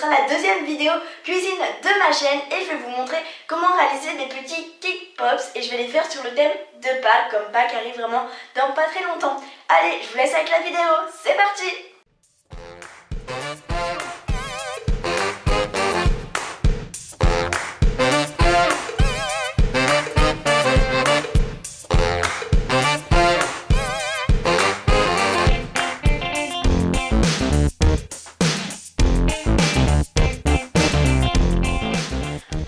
sera la deuxième vidéo cuisine de ma chaîne et je vais vous montrer comment réaliser des petits cake pops et je vais les faire sur le thème de Pâques, comme Pâques arrive vraiment dans pas très longtemps. Allez, je vous laisse avec la vidéo, c'est parti!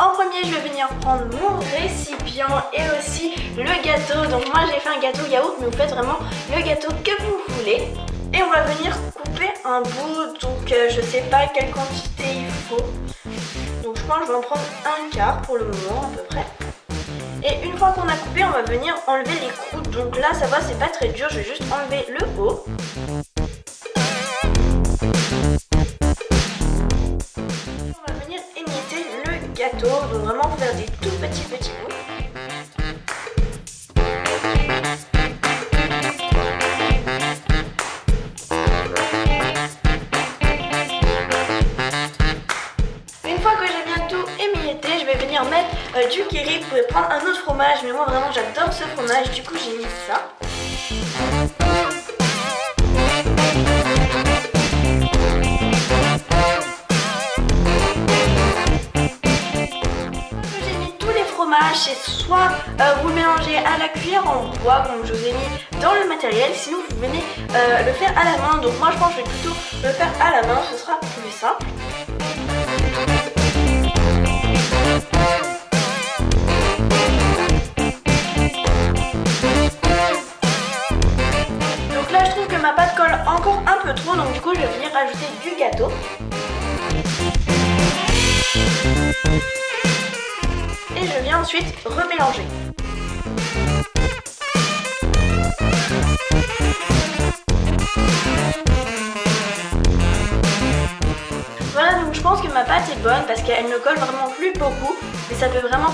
En premier, je vais venir prendre mon récipient et aussi le gâteau. Donc moi j'ai fait un gâteau yaourt, mais vous faites vraiment le gâteau que vous voulez. Et on va venir couper un bout, donc je sais pas quelle quantité il faut. Donc je pense que je vais en prendre un quart pour le moment à peu près. Et une fois qu'on a coupé, on va venir enlever les croûtes. Donc là ça va, c'est pas très dur, je vais juste enlever le haut. Gâteau, donc vraiment faire des tout petits bouts. Une fois que j'ai bien tout émietté, je vais venir mettre du curry. Vous pouvez prendre un autre fromage, mais moi vraiment j'adore ce fromage, du coup j'ai mis ça. C'est soit vous le mélangez à la cuillère en bois comme je vous ai mis dans le matériel, sinon vous venez le faire à la main. Donc moi je pense que je vais plutôt le faire à la main, ce sera plus simple. Donc là je trouve que ma pâte colle encore un peu trop, donc du coup je vais venir rajouter du gâteau. Et je viens ensuite remélanger. Voilà, donc je pense que ma pâte est bonne parce qu'elle ne colle vraiment plus beaucoup, mais ça fait vraiment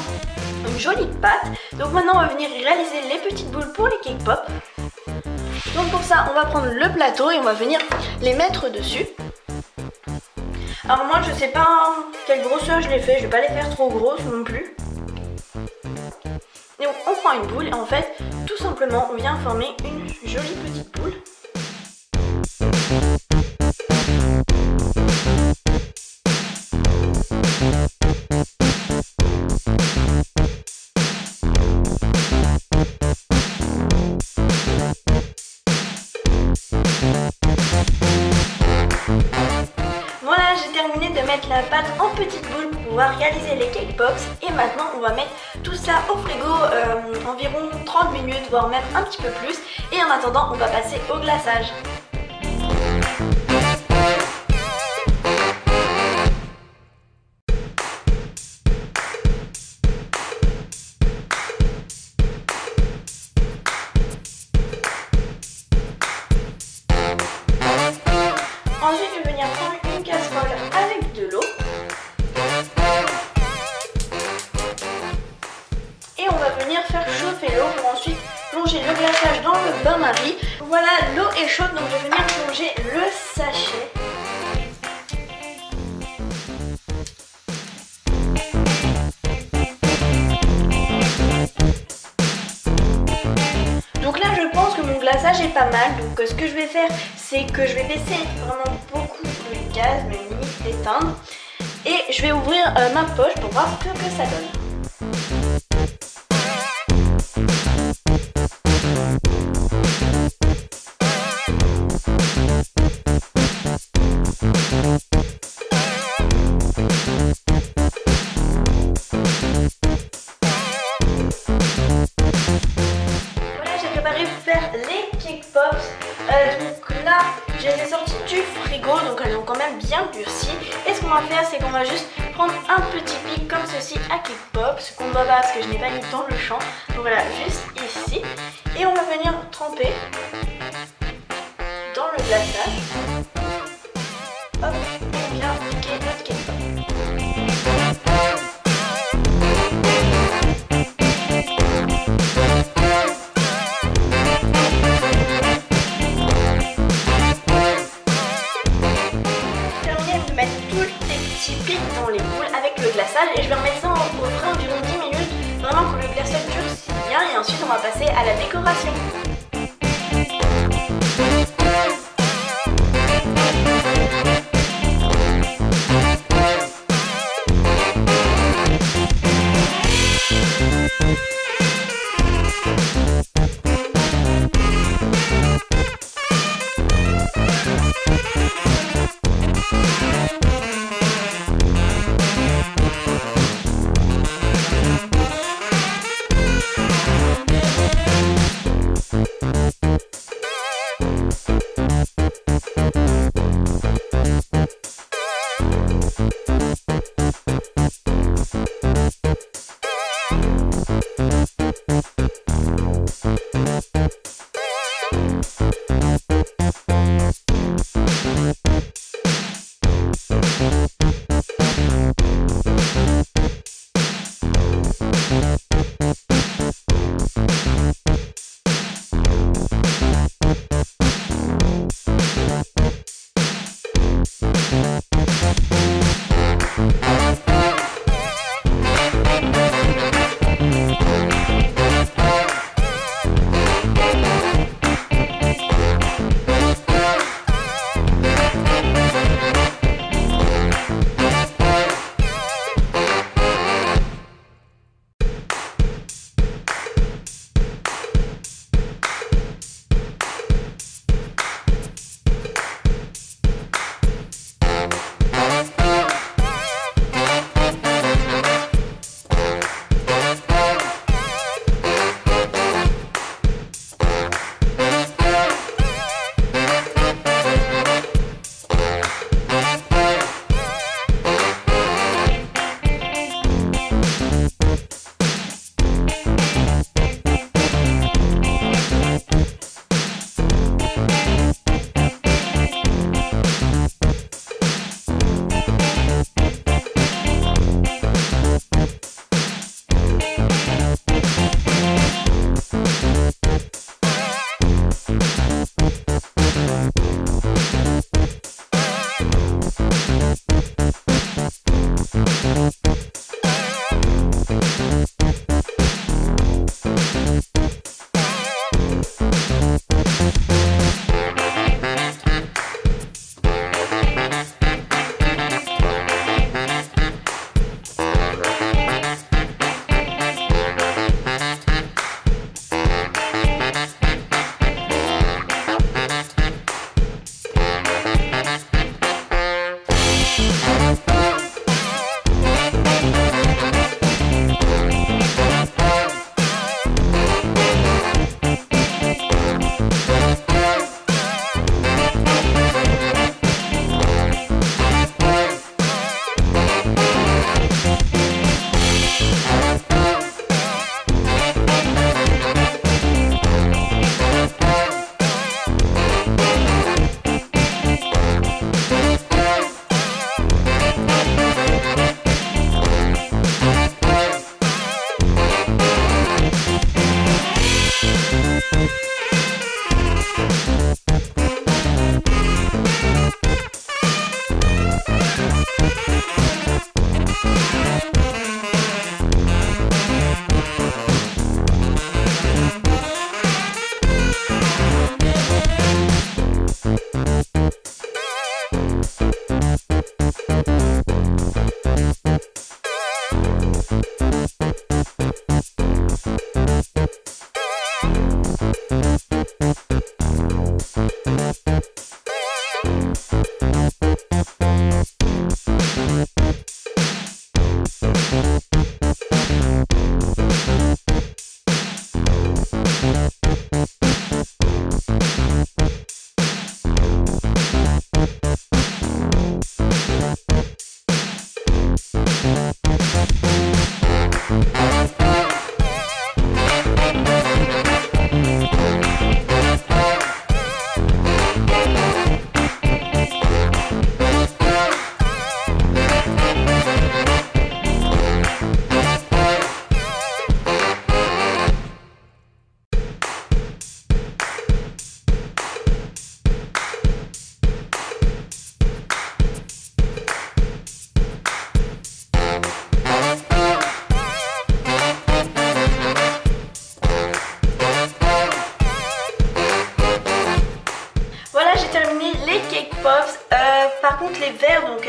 une jolie pâte. Donc maintenant on va venir réaliser les petites boules pour les cake pops. Donc pour ça on va prendre le plateau et on va venir les mettre dessus. Alors moi je sais pas quelle grosseur je les fais, je vais pas les faire trop grosses non plus. Et donc on prend une boule et en fait tout simplement on vient former une jolie petite boule. Voilà, j'ai terminé de mettre la pâte en petites boules pour pouvoir réaliser les cake pops. Et maintenant on va mettre tout ça au frigo environ 30 minutes, voire même un petit peu plus. Et en attendant on va passer au glaçage. Ensuite je vais venir prendre une casserole avec de l'eau. Et on va venir faire chauffer l'eau pour ensuite plonger le glaçage dans le bain-marie. Voilà, l'eau est chaude, donc je vais venir plonger le sachet. Donc là je pense que mon glaçage est pas mal, donc ce que je vais faire c'est que je vais baisser vraiment beaucoup le gaz, mais limite l'éteindre, et je vais ouvrir ma poche pour voir ce que ça donne. Faire les cake pops, donc là je les ai sortis du frigo, donc elles ont quand même bien durci. Et ce qu'on va faire c'est qu'on va juste prendre un petit pic comme ceci à cake pop, ce qu'on voit pas parce que je n'ai pas mis dans le champ, donc voilà, juste ici, et on va venir tremper dans le glaçage. Hop, et on vient piquer notre cake pop. petit pic dans les boules avec le glaçage et je vais remettre ça au frais environ 10 minutes, vraiment que le glaçage durcisse bien et ensuite on va passer à la décoration.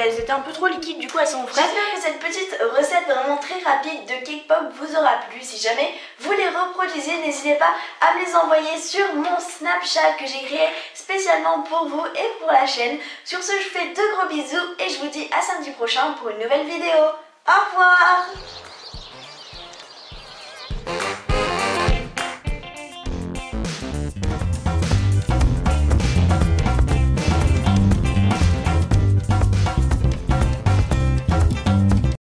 elles étaient un peu trop liquides, du coup elles sont fraîches. J'espère que cette petite recette vraiment très rapide de cake pop vous aura plu. Si jamais vous les reproduisez, n'hésitez pas à me les envoyer sur mon Snapchat que j'ai créé spécialement pour vous et pour la chaîne. Sur ce, je vous fais de gros bisous et je vous dis à samedi prochain pour une nouvelle vidéo. Au revoir!